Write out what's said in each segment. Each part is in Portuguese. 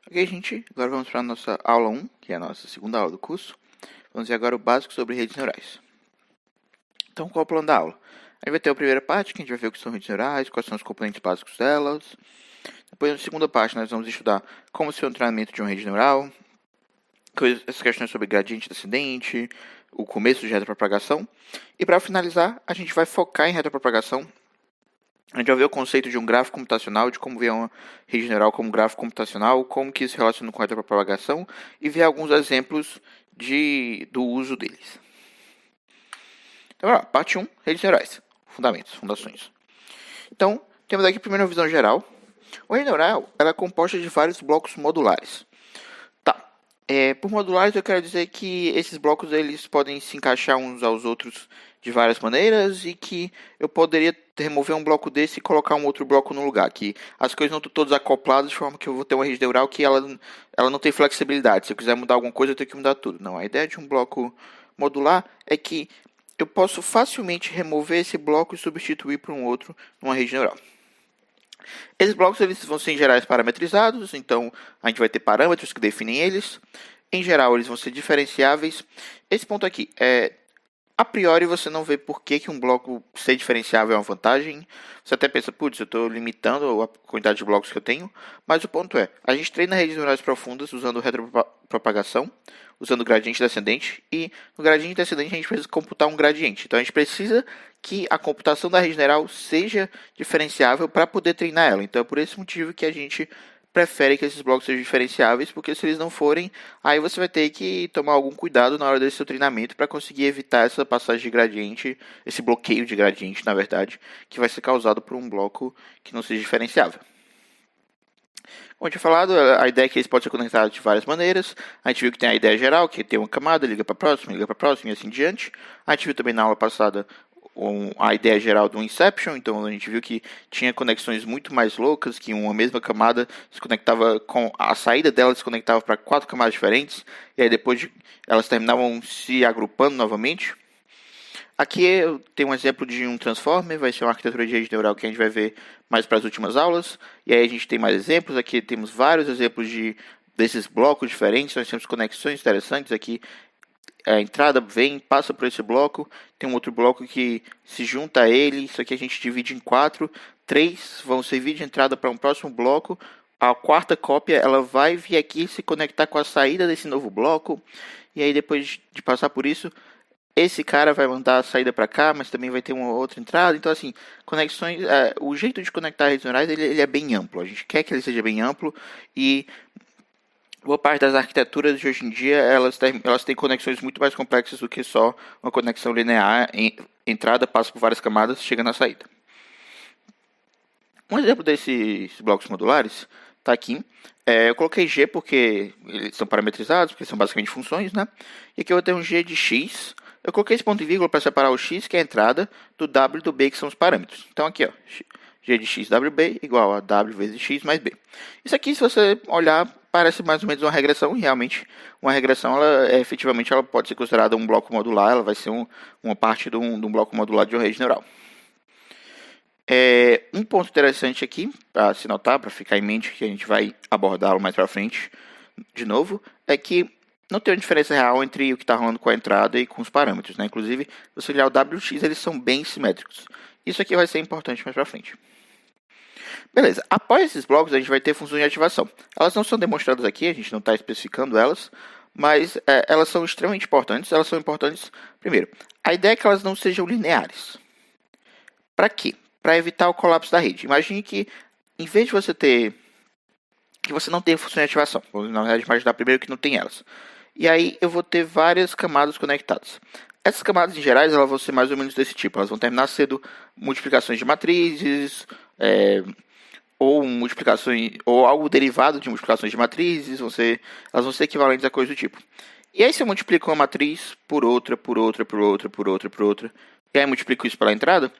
Ok, gente, agora vamos para a nossa aula 1, que é a nossa segunda aula do curso. Vamos ver agora o básico sobre redes neurais. Então, qual é o plano da aula? A gente vai ter a primeira parte, que a gente vai ver o que são redes neurais, quais são os componentes básicos delas. Depois, na segunda parte, nós vamos estudar como ser o treinamento de uma rede neural, essas questões sobre gradiente descendente, o começo de retropropagação. E para finalizar, a gente vai focar em retropropagação. A gente vai ver o conceito de um gráfico computacional, de como ver uma rede neural como gráfico computacional, como que isso se relaciona com a retropropagação e ver alguns exemplos do uso deles. Então, parte 1, redes neurais, fundamentos, fundações. Então, temos aqui primeiro uma visão geral. Uma rede neural ela é composta de vários blocos modulares. Por modulares eu quero dizer que esses blocos eles podem se encaixar uns aos outros de várias maneiras e que eu poderia remover um bloco desse e colocar um outro bloco no lugar, que as coisas não estão todas acopladas de forma que eu vou ter uma rede neural que ela não tem flexibilidade. Se eu quiser mudar alguma coisa eu tenho que mudar tudo. Não, a ideia de um bloco modular é que eu posso facilmente remover esse bloco e substituir por um outro numa rede neural. Esses blocos eles vão ser em geral parametrizados, então a gente vai ter parâmetros que definem eles. Em geral, eles vão ser diferenciáveis. Esse ponto aqui, a priori você não vê por que um bloco ser diferenciável é uma vantagem. Você até pensa, putz, eu estou limitando a quantidade de blocos que eu tenho. Mas o ponto é, a gente treina redes neurais profundas usando retropropagação, usando gradiente descendente. E no gradiente descendente a gente precisa computar um gradiente. Então a gente precisa que a computação da rede neural seja diferenciável para poder treinar ela. Então é por esse motivo que a gente prefere que esses blocos sejam diferenciáveis, porque se eles não forem, aí você vai ter que tomar algum cuidado na hora desse seu treinamento para conseguir evitar essa passagem de gradiente, esse bloqueio de gradiente, na verdade, que vai ser causado por um bloco que não seja diferenciável. Como eu tinha falado, a ideia é que eles podem ser conectados de várias maneiras. A gente viu que tem a ideia geral, que tem uma camada, liga para a próxima e assim diante. A gente viu também na aula passada a ideia geral do Inception, então a gente viu que tinha conexões muito mais loucas, que uma mesma camada se conectava com a saída dela se conectava para 4 camadas diferentes, e aí depois elas terminavam se agrupando novamente. Aqui eu tenho um exemplo de um transformer, vai ser uma arquitetura de rede neural que a gente vai ver mais para as últimas aulas, e aí a gente tem mais exemplos, aqui temos vários exemplos desses blocos diferentes, nós temos conexões interessantes aqui. A entrada vem, passa por esse bloco, tem um outro bloco que se junta a ele, isso aqui a gente divide em 4, 3 vão servir de entrada para um próximo bloco, a quarta cópia ela vai vir aqui se conectar com a saída desse novo bloco, e aí depois de passar por isso, esse cara vai mandar a saída para cá, mas também vai ter uma outra entrada, então assim, conexões, o jeito de conectar redes neurais ele é bem amplo, a gente quer que ele seja bem amplo, e boa parte das arquiteturas de hoje em dia, elas têm conexões muito mais complexas do que só uma conexão linear, entrada, passa por várias camadas, chega na saída. Um exemplo desses blocos modulares está aqui. Eu coloquei G porque eles são parametrizados, porque são basicamente funções, né? E aqui eu vou ter um G de X. Eu coloquei esse ponto e vírgula para separar o X, que é a entrada, do W e do B, que são os parâmetros. Então aqui, ó, G de X WB igual a W vezes X mais B. Isso aqui, se você olhar, parece mais ou menos uma regressão, e realmente uma regressão, efetivamente, ela pode ser considerada um bloco modular, ela vai ser uma parte de um bloco modular de uma rede neural. Um ponto interessante aqui, para se notar, para ficar em mente, que a gente vai abordá-lo mais para frente, de novo, é que não tem uma diferença real entre o que está rolando com a entrada e com os parâmetros, né? Inclusive, se você olhar o WX, eles são bem simétricos. Isso aqui vai ser importante mais para frente. Beleza, após esses blocos a gente vai ter funções de ativação. Elas não são demonstradas aqui, a gente não está especificando elas, mas elas são extremamente importantes. Elas são importantes, primeiro, a ideia é que elas não sejam lineares. Para quê? Para evitar o colapso da rede. Imagine que, em vez de você ter, que você não tem funções de ativação, vou na verdade imaginar primeiro que não tem elas. E aí eu vou ter várias camadas conectadas. Essas camadas em gerais elas vão ser mais ou menos desse tipo. Elas vão terminar sendo multiplicações de matrizes, ou multiplicações, ou algo derivado de multiplicações de matrizes. Elas vão ser equivalentes a coisa do tipo. E aí se eu multiplico uma matriz por outra, por outra, por outra, por outra, por outra, e aí multiplico isso pela entrada,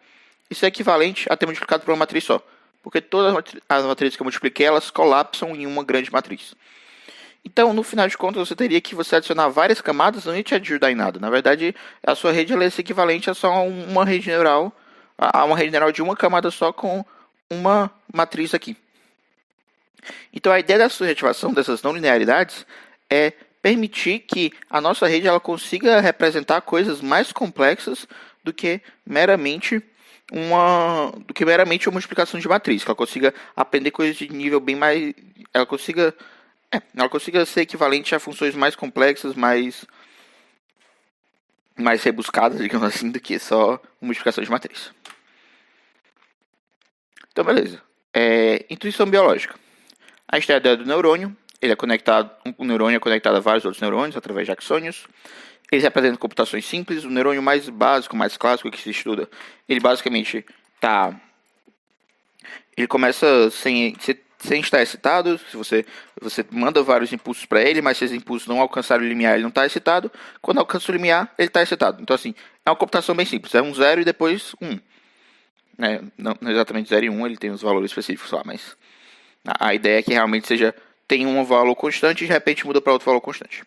isso é equivalente a ter multiplicado por uma matriz só. Porque todas as matrizes que eu multipliquei, elas colapsam em uma grande matriz. Então, no final de contas, você teria que adicionar várias camadas, não ia te ajudar em nada. Na verdade, a sua rede ela é equivalente a só uma rede neural, a uma rede neural de uma camada só com uma matriz aqui. Então a ideia da surretivação dessas não linearidades é permitir que a nossa rede ela consiga representar coisas mais complexas do que meramente uma multiplicação de matriz, que ela consiga aprender coisas de nível bem mais, ela consiga ser equivalente a funções mais complexas, mais rebuscadas, digamos assim, do que só uma multiplicação de matriz. Então, beleza. Intuição biológica. A gente tem a ideia do neurônio. Ele é conectado, um neurônio é conectado a vários outros neurônios através de axônios. Eles representam computações simples. O neurônio mais básico, mais clássico que se estuda, ele basicamente ele começa sem estar excitado. Se você manda vários impulsos para ele, mas se esses impulsos não alcançarem o limiar, ele não está excitado. Quando alcança o limiar, ele está excitado. Então, assim, é uma computação bem simples. É um 0 e depois 1. Não exatamente 0 e 1, ele tem os valores específicos lá, mas a ideia é que realmente tem um valor constante e de repente muda para outro valor constante.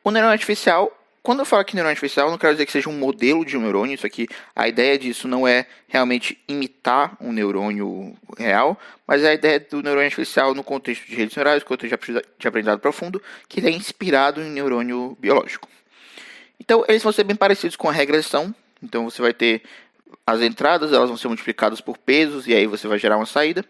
O neurônio artificial, quando eu falo aqui neurônio artificial, não quero dizer que seja um modelo de um neurônio. Isso aqui, a ideia disso não é realmente imitar um neurônio real, mas é a ideia do neurônio artificial no contexto de redes neurais, no contexto de aprendizado profundo, que ele é inspirado em neurônio biológico. Então, eles vão ser bem parecidos com a regressão. Então, você vai ter as entradas, elas vão ser multiplicadas por pesos, e aí você vai gerar uma saída.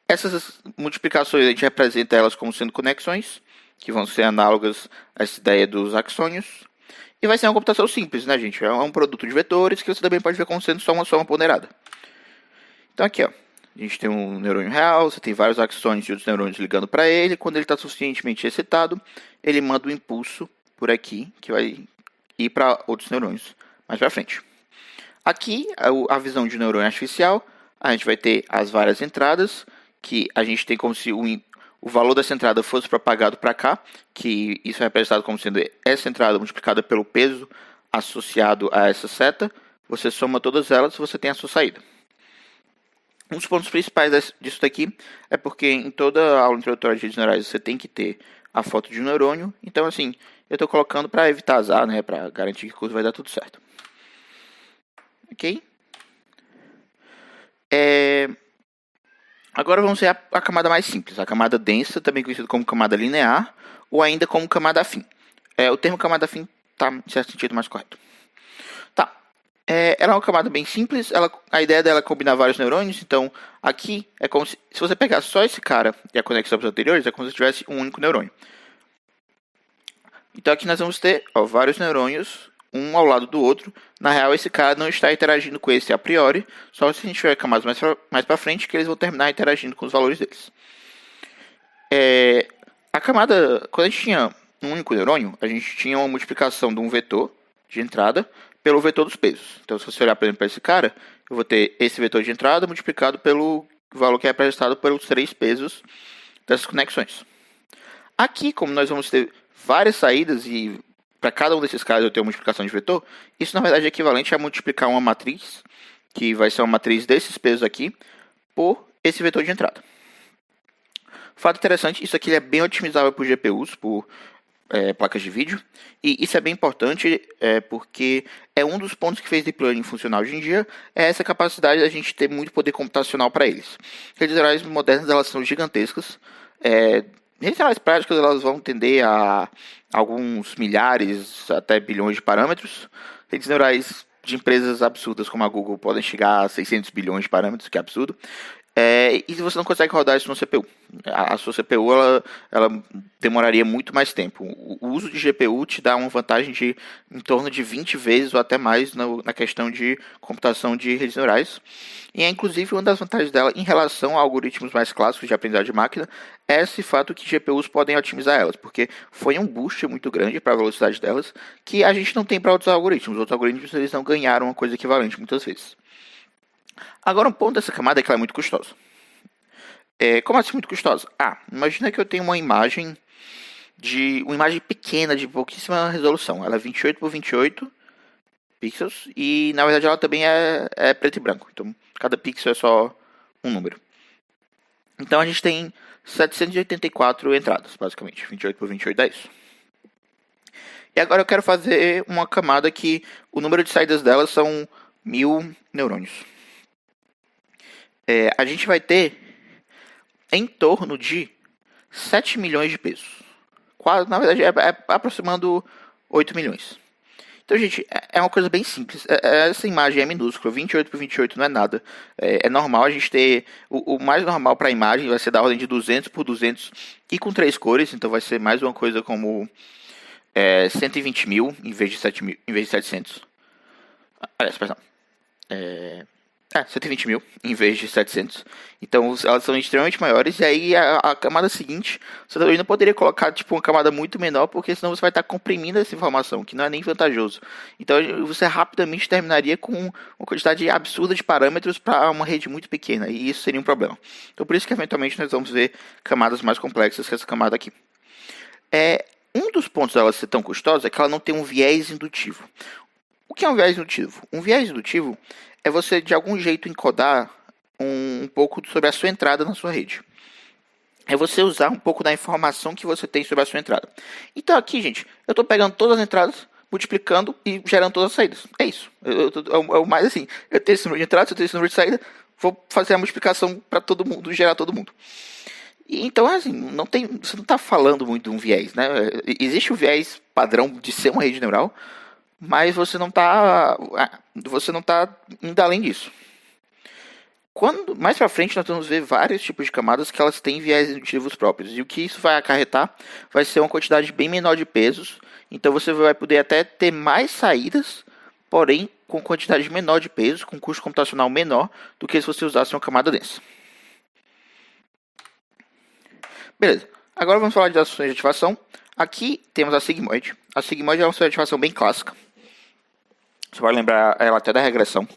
Essas multiplicações, a gente representa elas como sendo conexões, que vão ser análogas a essa ideia dos axônios. E vai ser uma computação simples, né, gente? É um produto de vetores que você também pode ver como sendo só uma soma ponderada. Então aqui, ó, a gente tem um neurônio real, você tem vários axônios e outros neurônios ligando para ele. Quando ele está suficientemente excitado, ele manda um impulso por aqui, que vai ir para outros neurônios mais para frente. Aqui, a visão de neurônio artificial, a gente vai ter as várias entradas, que a gente tem como se o valor dessa entrada fosse propagado para cá, que isso é representado como sendo essa entrada multiplicada pelo peso associado a essa seta. Você soma todas elas e você tem a sua saída. Um dos pontos principais disso daqui é porque em toda aula introdutória de redes neurais você tem que ter a foto de um neurônio. Então, assim, eu estou colocando para evitar azar, né, para garantir que o curso vai dar tudo certo. Ok? Agora vamos ver a camada mais simples, a camada densa, também conhecida como camada linear, ou ainda como camada afim. O termo camada afim está, em certo sentido, mais correto. Tá. Ela é uma camada bem simples, a ideia dela é combinar vários neurônios, então aqui é como se você pegar só esse cara e a conexão para os anteriores, é como se tivesse um único neurônio. Então aqui nós vamos ter vários neurônios, um ao lado do outro. Na real, esse cara não está interagindo com esse a priori, só se a gente tiver camadas mais para frente que eles vão terminar interagindo com os valores deles. A camada, quando a gente tinha um único neurônio, a gente tinha uma multiplicação de um vetor de entrada pelo vetor dos pesos. Então, se você olhar, por exemplo, para esse cara, eu vou ter esse vetor de entrada multiplicado pelo valor que é representado pelos 3 pesos dessas conexões. Aqui, como nós vamos ter várias saídas e para cada um desses caras eu tenho uma multiplicação de vetor, isso na verdade é equivalente a multiplicar uma matriz, que vai ser uma matriz desses pesos aqui, por esse vetor de entrada. Fato interessante, isso aqui é bem otimizável por GPUs, por placas de vídeo, e isso é bem importante porque é um dos pontos que fez Deep Learning funcionar hoje em dia, é essa capacidade da gente ter muito poder computacional para eles. Redes neurais modernas, elas são gigantescas, redes neurais práticas elas vão tender a alguns milhares até bilhões de parâmetros. Redes neurais de empresas absurdas como a Google podem chegar a 600 bilhões de parâmetros, que é absurdo. E você não consegue rodar isso no CPU. A sua CPU ela demoraria muito mais tempo. O uso de GPU te dá uma vantagem de em torno de 20 vezes ou até mais na questão de computação de redes neurais. E é inclusive uma das vantagens dela em relação a algoritmos mais clássicos de aprendizagem de máquina é esse fato que GPUs podem otimizar elas, porque foi um boost muito grande para a velocidade delas que a gente não tem para outros algoritmos. Outros algoritmos eles não ganharam uma coisa equivalente muitas vezes. Agora, um ponto dessa camada é que ela é muito custosa. Como assim muito custosa? Imagina que eu tenho uma imagem pequena, de pouquíssima resolução. Ela é 28 por 28 pixels e, na verdade, ela também é preto e branco. Então, cada pixel é só um número. Então, a gente tem 784 entradas, basicamente. 28 por 28 é isso. E agora eu quero fazer uma camada que o número de saídas dela são 1000 neurônios. A gente vai ter em torno de 7 milhões de pesos. Quase, na verdade, é aproximando 8 milhões. Então, gente, é uma coisa bem simples. Essa imagem é minúscula, 28 por 28 não é nada. É normal a gente ter... O mais normal para a imagem vai ser da ordem de 200 por 200 e com 3 cores. Então, vai ser mais uma coisa como 120 mil em vez de 700. Aliás, perdão. 120 mil em vez de 700. Então elas são extremamente maiores. E aí a camada seguinte, você também não poderia colocar tipo uma camada muito menor, porque senão você vai estar comprimindo essa informação, que não é nem vantajoso. Então você rapidamente terminaria com uma quantidade absurda de parâmetros para uma rede muito pequena, e isso seria um problema. Então por isso que eventualmente nós vamos ver camadas mais complexas que essa camada aqui. Um dos pontos dela ser tão custosa é que ela não tem um viés indutivo. O que é um viés indutivo? Um viés indutivo é você, de algum jeito, encodar um pouco sobre a sua entrada na sua rede. É você usar um pouco da informação que você tem sobre a sua entrada. Então aqui, gente, eu estou pegando todas as entradas, multiplicando e gerando todas as saídas. É isso. É o mais assim. Eu tenho esse número de entradas, eu tenho esse número de saídas, vou fazer a multiplicação para todo mundo, gerar todo mundo. E, então, assim, você não está falando muito de um viés, né? Existe o viés padrão de ser uma rede neural, mas você não está indo além disso. Mais para frente nós vamos ver vários tipos de camadas que elas têm viés indutivos próprios, e o que isso vai acarretar vai ser uma quantidade bem menor de pesos. Então você vai poder até ter mais saídas, porém com quantidade menor de pesos, com custo computacional menor do que se você usasse uma camada densa. Beleza, agora vamos falar de ações de ativação. Aqui temos a sigmoide. A sigmoide é uma ação de ativação bem clássica. Você vai lembrar ela até da regressão.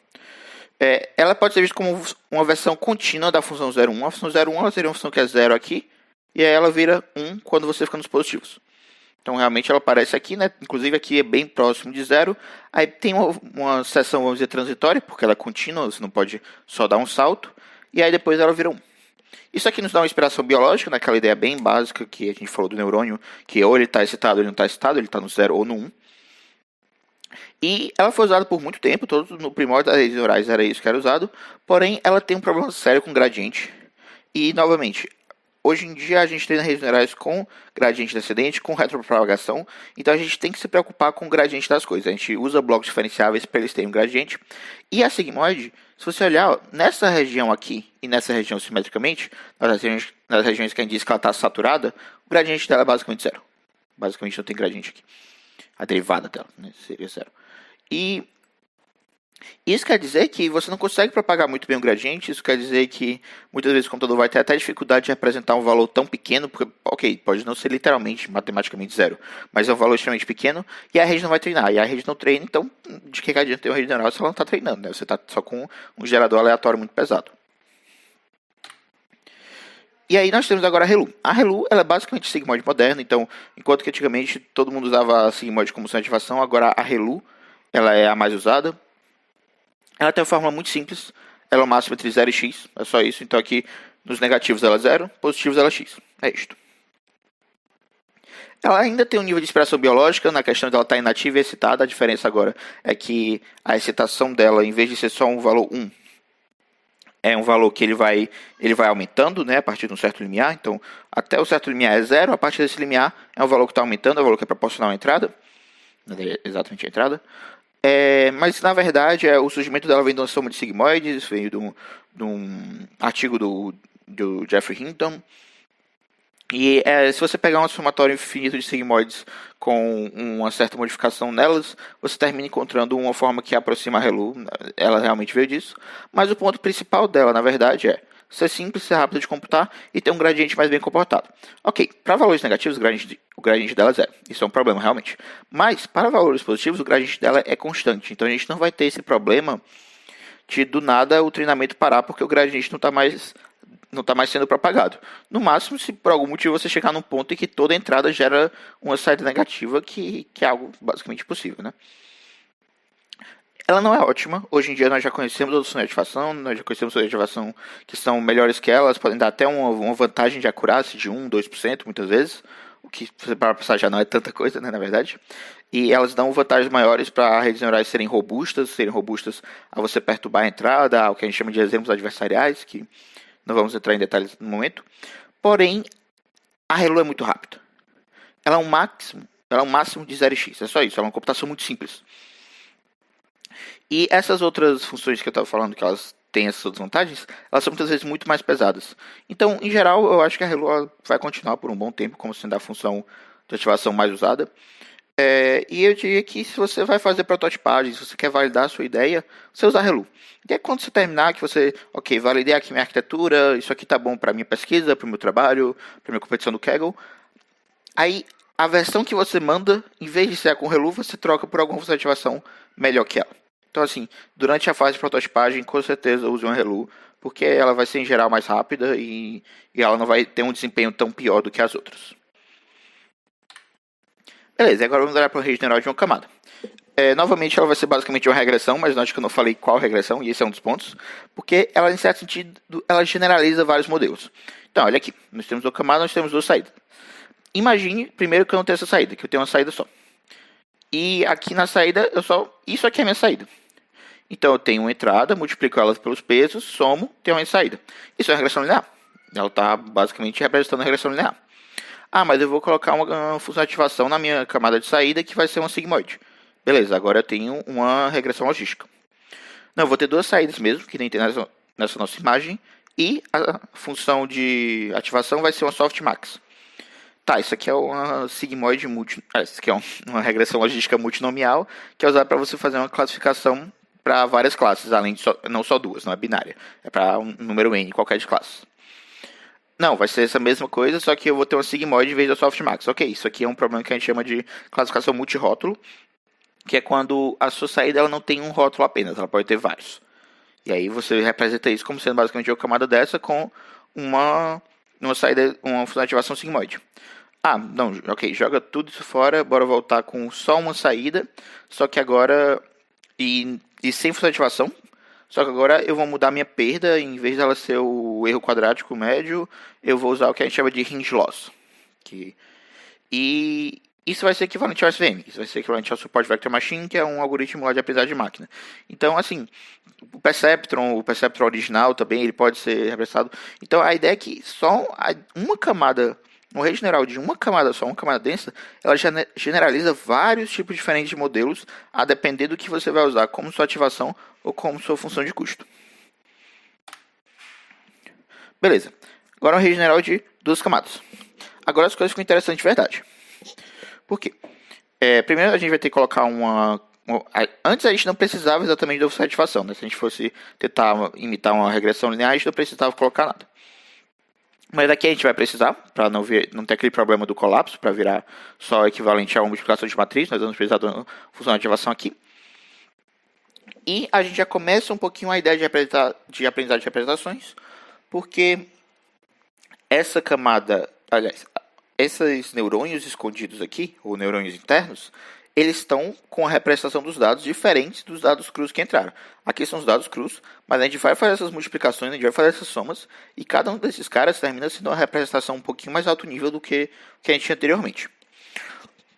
Ela pode ser vista como uma versão contínua da função 0,1. A função 0,1 ela seria uma função que é 0 aqui, e aí ela vira 1 quando você fica nos positivos. Então realmente ela aparece aqui, né? Inclusive aqui é bem próximo de 0. Aí tem uma seção, vamos dizer, transitória, porque ela é contínua, você não pode só dar um salto. E aí depois ela vira 1. Isso aqui nos dá uma inspiração biológica, naquela ideia bem básica que a gente falou do neurônio, que ou ele está excitado ou ele não está excitado, ele está no 0 ou no 1. E ela foi usada por muito tempo, no primórdio das redes neurais era isso que era usado, porém ela tem um problema sério com gradiente. E, novamente, hoje em dia a gente treina redes neurais com gradiente descendente, com retropropagação, então a gente tem que se preocupar com o gradiente das coisas. A gente usa blocos diferenciáveis para eles terem um gradiente. E a sigmoide, se você olhar nessa região aqui e nessa região simetricamente, nas regiões que a gente diz que ela está saturada, o gradiente dela é basicamente 0. Basicamente não tem gradiente aqui. A derivada dela, né, seria 0. E isso quer dizer que você não consegue propagar muito bem o gradiente. Isso quer dizer que muitas vezes o computador vai ter até dificuldade de representar um valor tão pequeno, porque, ok, pode não ser literalmente, matematicamente 0, mas é um valor extremamente pequeno, e a rede não vai treinar. E a rede não treina, então de que adianta ter uma rede neural se ela não está treinando, né? Você está só com um gerador aleatório muito pesado. E aí nós temos agora a ReLU. A ReLU ela é basicamente sigmoide moderno, então enquanto que antigamente todo mundo usava a sigmoide como função de ativação, agora a ReLU ela é a mais usada. Ela tem uma fórmula muito simples. Ela é o máximo entre 0 e x. É só isso. Então aqui nos negativos ela é 0, positivos ela é x. É isto. Ela ainda tem um nível de inspiração biológica na questão de ela estar inativa e excitada. A diferença agora é que a excitação dela, em vez de ser só um valor 1, é um valor que ele vai aumentando, né, a partir de um certo limiar. Então até o certo limiar é 0. A partir desse limiar é um valor que está aumentando. É um valor que é proporcional à entrada. Exatamente a entrada. Mas na verdade o surgimento dela vem de uma soma de sigmoides, veio de um artigo do Geoffrey Hinton. E se você pegar um somatório infinito de sigmoides com uma certa modificação nelas, você termina encontrando uma forma que aproxima a ReLU. Ela realmente veio disso. Mas o ponto principal dela, na verdade, é ser simples, ser rápido de computar e ter um gradiente mais bem comportado. Ok, para valores negativos, o gradiente dela é 0. Isso é um problema, realmente. Mas, para valores positivos, o gradiente dela é constante. Então, a gente não vai ter esse problema de, do nada, o treinamento parar porque o gradiente não está mais sendo propagado. No máximo, se por algum motivo você chegar num ponto em que toda entrada gera uma saída negativa, que é algo basicamente possível, né? Ela não é ótima. Hoje em dia nós já conhecemos outras soluções de ativação, nós já conhecemos soluções de ativação que são melhores que elas, podem dar até uma vantagem de acurácia de 1, 2% muitas vezes, o que para pensar já não é tanta coisa, né, na verdade. E elas dão vantagens maiores para redes neurais serem robustas a você perturbar a entrada, ao que a gente chama de exemplos adversariais, que não vamos entrar em detalhes no momento. Porém, a ReLU é muito rápida. Ela é um máximo de 0x, é só isso, ela é uma computação muito simples. E essas outras funções que eu estava falando, que elas têm essas outras vantagens, elas são muitas vezes muito mais pesadas. Então, em geral, eu acho que a ReLU vai continuar por um bom tempo como sendo a função de ativação mais usada. E eu diria que se você vai fazer prototipagem, se você quer validar a sua ideia, você usa a ReLU. E aí quando você terminar, que você, ok, validei aqui minha arquitetura, isso aqui tá bom para minha pesquisa, para o meu trabalho, para minha competição do Kaggle. Aí a versão que você manda, em vez de ser com ReLU, você troca por alguma função de ativação melhor que ela. Então assim, durante a fase de prototipagem, com certeza use uma ReLU, porque ela vai ser em geral mais rápida e ela não vai ter um desempenho tão pior do que as outras. Beleza, agora vamos olhar para a rede neural de uma camada. Novamente, ela vai ser basicamente uma regressão, mas acho que eu não falei qual regressão, e esse é um dos pontos, porque ela, em certo sentido, ela generaliza vários modelos. Então, olha aqui, nós temos uma camada, nós temos duas saídas. Imagine, primeiro, que eu não tenho essa saída, que eu tenho uma saída só. E aqui na saída, isso aqui é a minha saída. Então, eu tenho uma entrada, multiplico elas pelos pesos, somo, tenho uma saída. Isso é uma regressão linear. Ela está basicamente representando a regressão linear. Ah, mas eu vou colocar uma função de ativação na minha camada de saída que vai ser uma sigmoide. Beleza, agora eu tenho uma regressão logística. Não, eu vou ter duas saídas mesmo, que nem tem nessa nossa imagem. E a função de ativação vai ser uma softmax. Tá, isso aqui é uma sigmoide isso aqui é uma regressão logística multinomial, que é usada para você fazer uma classificação para várias classes, além de não só duas, não é binária. É para um número n, qualquer de classes. Não, vai ser essa mesma coisa, só que eu vou ter uma sigmoide em vez da softmax. Ok, isso aqui é um problema que a gente chama de classificação multirótulo, que é quando a sua saída ela não tem um rótulo apenas, ela pode ter vários. E aí você representa isso como sendo basicamente uma camada dessa com uma saída, uma função de ativação sigmoide. Ah, não, ok, joga tudo isso fora, bora voltar com só uma saída, só que agora, e sem função de ativação. Só que agora eu vou mudar minha perda, em vez dela ser o erro quadrático médio, eu vou usar o que a gente chama de hinge loss. E isso vai ser equivalente ao SVM, isso vai ser equivalente ao Support Vector Machine, que é um algoritmo lá de aprendizagem de máquina. Então, assim, o Perceptron original também, ele pode ser representado. Então, a ideia é que só uma camada, uma rede neural de uma camada só, uma camada densa, ela generaliza vários tipos diferentes de modelos, a depender do que você vai usar como sua ativação ou como sua função de custo. Beleza. Agora uma rede neural de duas camadas. Agora as coisas ficam interessantes de verdade. Por quê? Primeiro a gente vai ter que colocar antes a gente não precisava exatamente da função de ativação, né? Se a gente fosse tentar imitar uma regressão linear, a gente não precisava colocar nada. Mas daqui a gente vai precisar, para não ter aquele problema do colapso, para virar só equivalente a uma multiplicação de matriz, nós vamos precisar da função de ativação aqui. E a gente já começa um pouquinho a ideia de aprendizagem de representações, porque essa camada, aliás, esses neurônios escondidos aqui, ou neurônios internos, eles estão com a representação dos dados diferentes dos dados crus que entraram. Aqui são os dados crus, mas a gente vai fazer essas multiplicações, a gente vai fazer essas somas, e cada um desses caras termina sendo uma representação um pouquinho mais alto nível do que a gente tinha anteriormente.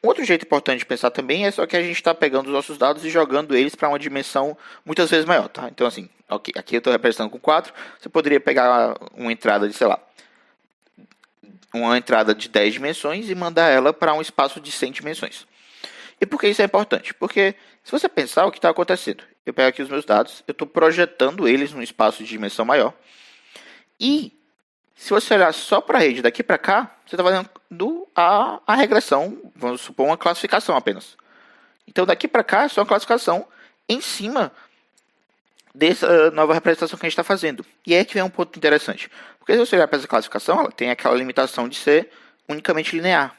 Outro jeito importante de pensar também é só que a gente está pegando os nossos dados e jogando eles para uma dimensão muitas vezes maior, tá? Então assim, ok, aqui eu estou representando com 4, você poderia pegar uma entrada de, sei lá, uma entrada de 10 dimensões e mandar ela para um espaço de 100 dimensões. E por que isso é importante? Porque se você pensar o que está acontecendo, eu pego aqui os meus dados, eu estou projetando eles num espaço de dimensão maior, e se você olhar só para a rede daqui para cá, você está fazendo a regressão, vamos supor uma classificação apenas. Então daqui para cá é só uma classificação em cima dessa nova representação que a gente está fazendo. E é que vem um ponto interessante. Porque se você olhar para essa classificação, ela tem aquela limitação de ser unicamente linear.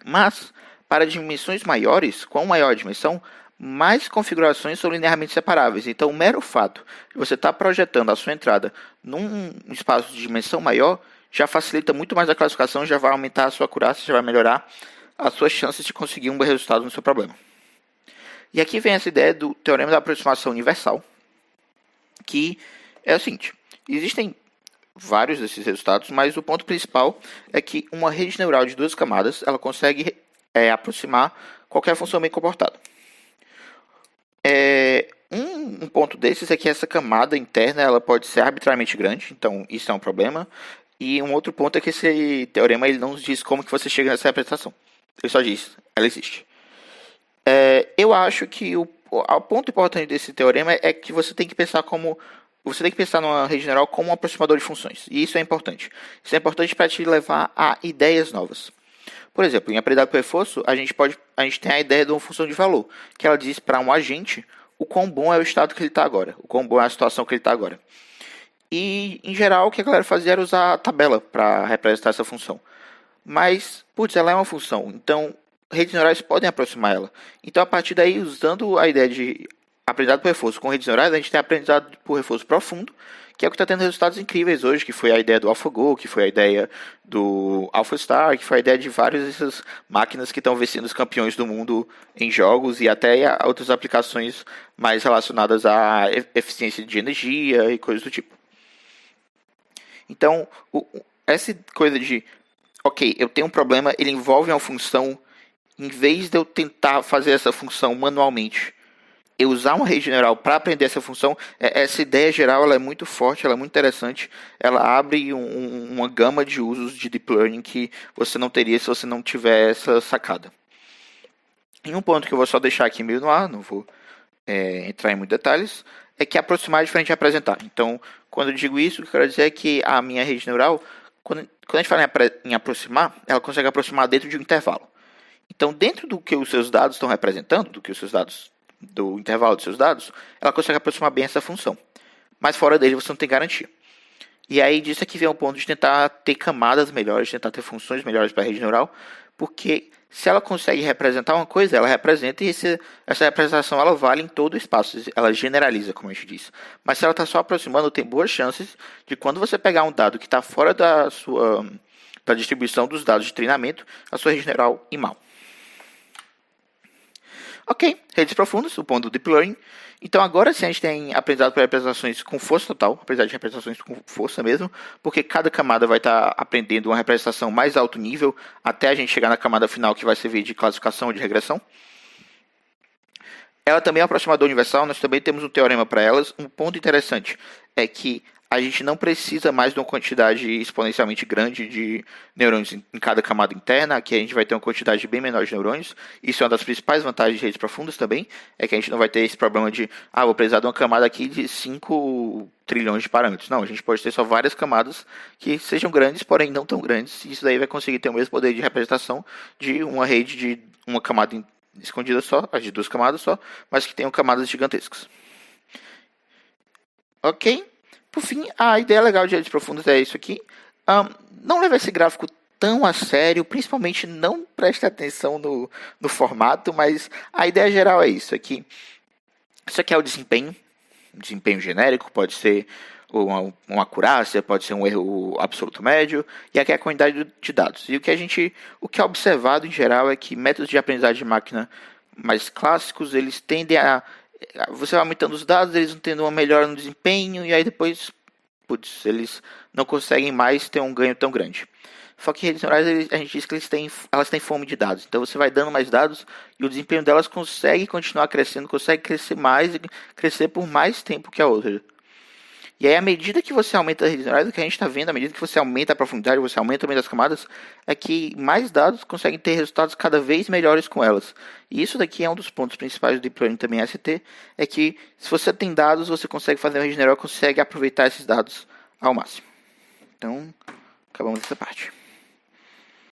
Mas, para dimensões maiores, quanto maior a dimensão, mais configurações são linearmente separáveis. Então, o mero fato de você estar projetando a sua entrada num espaço de dimensão maior, já facilita muito mais a classificação, já vai aumentar a sua acurácia, já vai melhorar as suas chances de conseguir um bom resultado no seu problema. E aqui vem essa ideia do teorema da aproximação universal, que é o seguinte: existem vários desses resultados, mas o ponto principal é que uma rede neural de duas camadas ela consegue aproximar qualquer função bem comportada. um ponto desses é que essa camada interna ela pode ser arbitrariamente grande, então isso é um problema. E um outro ponto é que esse teorema ele não diz como que você chega nessa representação. Ele só diz, ela existe. Eu acho que o ponto importante desse teorema é que você tem que pensar numa rede neural como um aproximador de funções. E isso é importante. Isso é importante para te levar a ideias novas. Por exemplo, em aprendizado por reforço, a gente tem a ideia de uma função de valor, que ela diz para um agente o quão bom é o estado que ele está agora, o quão boa é a situação que ele está agora. E, em geral, o que a galera fazia era usar a tabela para representar essa função. Mas, ela é uma função, então redes neurais podem aproximar ela. Então, a partir daí, usando a ideia de aprendizado por reforço com redes neurais, a gente tem aprendizado por reforço profundo, que é o que está tendo resultados incríveis hoje, que foi a ideia do AlphaGo, que foi a ideia do AlphaStar, que foi a ideia de várias dessas máquinas que estão vencendo os campeões do mundo em jogos e até outras aplicações mais relacionadas à eficiência de energia e coisas do tipo. Então, essa coisa de, eu tenho um problema, ele envolve uma função, em vez de eu tentar fazer essa função manualmente, eu usar uma rede neural para aprender essa função, essa ideia geral ela é muito forte, ela é muito interessante, ela abre uma gama de usos de Deep Learning que você não teria se você não tiver essa sacada. E um ponto que eu vou só deixar aqui meio no ar, não vou entrar em muitos detalhes, é que aproximar é diferente de representar. Então, quando eu digo isso, o que eu quero dizer é que a minha rede neural, quando a gente fala em aproximar, ela consegue aproximar dentro de um intervalo. Então, dentro do que os seus dados estão representando, do intervalo dos seus dados, ela consegue aproximar bem essa função. Mas fora dele você não tem garantia. E aí disso aqui vem o ponto de tentar ter camadas melhores, tentar ter funções melhores para a rede neural, porque se ela consegue representar uma coisa, ela representa e essa representação ela vale em todo o espaço, ela generaliza, como a gente diz. Mas se ela está só aproximando, tem boas chances de quando você pegar um dado que está fora da distribuição dos dados de treinamento, a sua rede neural ir mal. Ok, redes profundas, o ponto do Deep Learning. Então agora sim a gente tem aprendizado por representações com força total, apesar de representações com força mesmo, porque cada camada vai estar aprendendo uma representação mais alto nível, até a gente chegar na camada final que vai servir de classificação ou de regressão. Ela também é um aproximador universal, nós também temos um teorema para elas. Um ponto interessante é que a gente não precisa mais de uma quantidade exponencialmente grande de neurônios em cada camada interna. Aqui a gente vai ter uma quantidade bem menor de neurônios. Isso é uma das principais vantagens de redes profundas também, é que a gente não vai ter esse problema de, vou precisar de uma camada aqui de 5 trilhões de parâmetros. Não, a gente pode ter só várias camadas que sejam grandes, porém não tão grandes. E isso daí vai conseguir ter o mesmo poder de representação de uma rede de uma camada escondida só, de 2 camadas só, mas que tenham camadas gigantescas. Ok? Por fim, a ideia legal de redes profundas é isso aqui. Não leve esse gráfico tão a sério, principalmente não preste atenção no formato, mas a ideia geral é isso aqui. Isso aqui é o desempenho genérico, pode ser uma acurácia, pode ser um erro absoluto médio, e aqui é a quantidade de dados. E o que é observado em geral é que métodos de aprendizagem de máquina mais clássicos, eles tendem você vai aumentando os dados, eles vão tendo uma melhora no desempenho, e aí depois, eles não conseguem mais ter um ganho tão grande. Só que redes neurais, a gente diz que elas têm fome de dados. Então você vai dando mais dados e o desempenho delas consegue continuar crescendo, consegue crescer mais e crescer por mais tempo que a outra. E aí, à medida que você aumenta as redes neurais, o que a gente está vendo, à medida que você aumenta a profundidade, você aumenta também das camadas, é que mais dados conseguem ter resultados cada vez melhores com elas. E isso daqui é um dos pontos principais do Deep Learning também ST, é que se você tem dados, você consegue fazer uma rede neural, consegue aproveitar esses dados ao máximo. Então, acabamos essa parte.